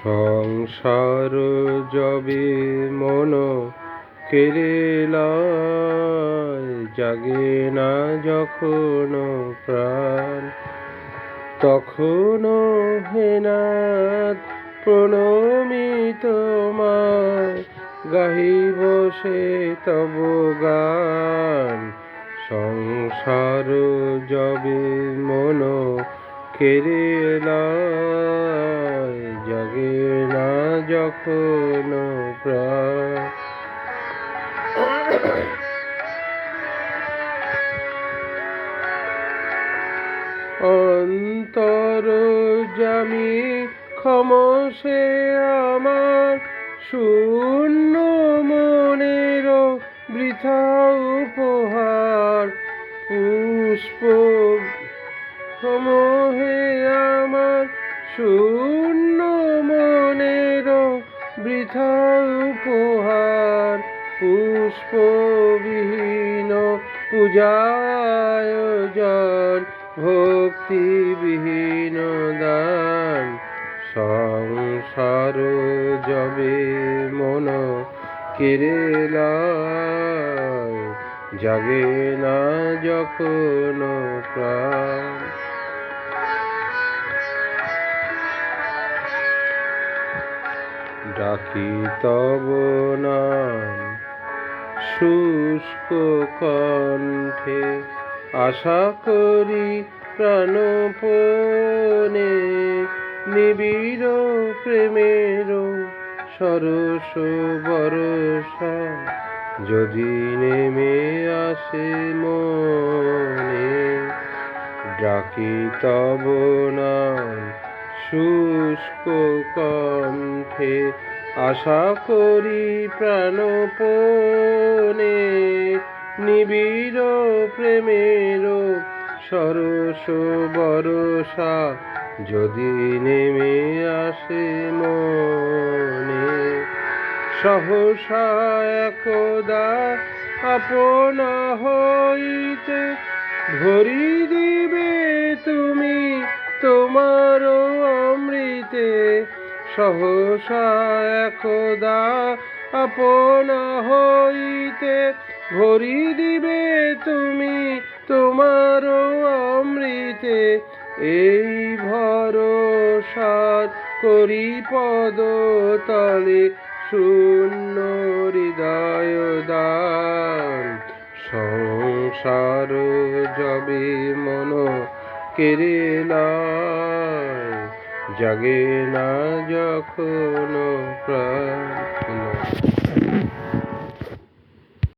সংসার যবে মন কেড়ে লয়, জাগে না যখন প্রাণ, তখন হে নাথ প্রণমি তোমায়, গাহিব সে তব গান। সংসার যবে মন কেড়ে লয়, জাগে না যখন প্রাণ। অন্তর্যামী ক্ষমসে আমার শূন্য মনের বৃথা উপহার, পুষ্প সমূহে আমার শূন্য মনের বৃথা উপহার, পুষ্পবিহীন পূজায়োজন, ভক্তিবিহীন দান। সংসার যবে মন কেড়ে লয়, জাগে না যখন প্রাণ। ডাকি তব নাম শুষ্ক কণ্ঠে, আশা করি প্রাণপণে, নিবিড় প্রেমের সরস বরষা যদি নেমে আসে মনে। ডাকি তব নাম শুষ্ক কণ্ঠে, আশা করি প্রাণপণে, নিবিড় প্রেমের সরস বরষা যদি নেমে আসে মনে। সহসা একদা আপনা হইতে ভরি দিবে তুমি তোমার অমৃতে। সহসা একদা আপনা হইতে ভরি দিবে তুমি তোমার অমৃতে। এই ভরসার করি পদতলে শূন্য হৃদয় দান। সংসার যবে মন কেড়ে লয়, জাগে না যখন প্রাণ।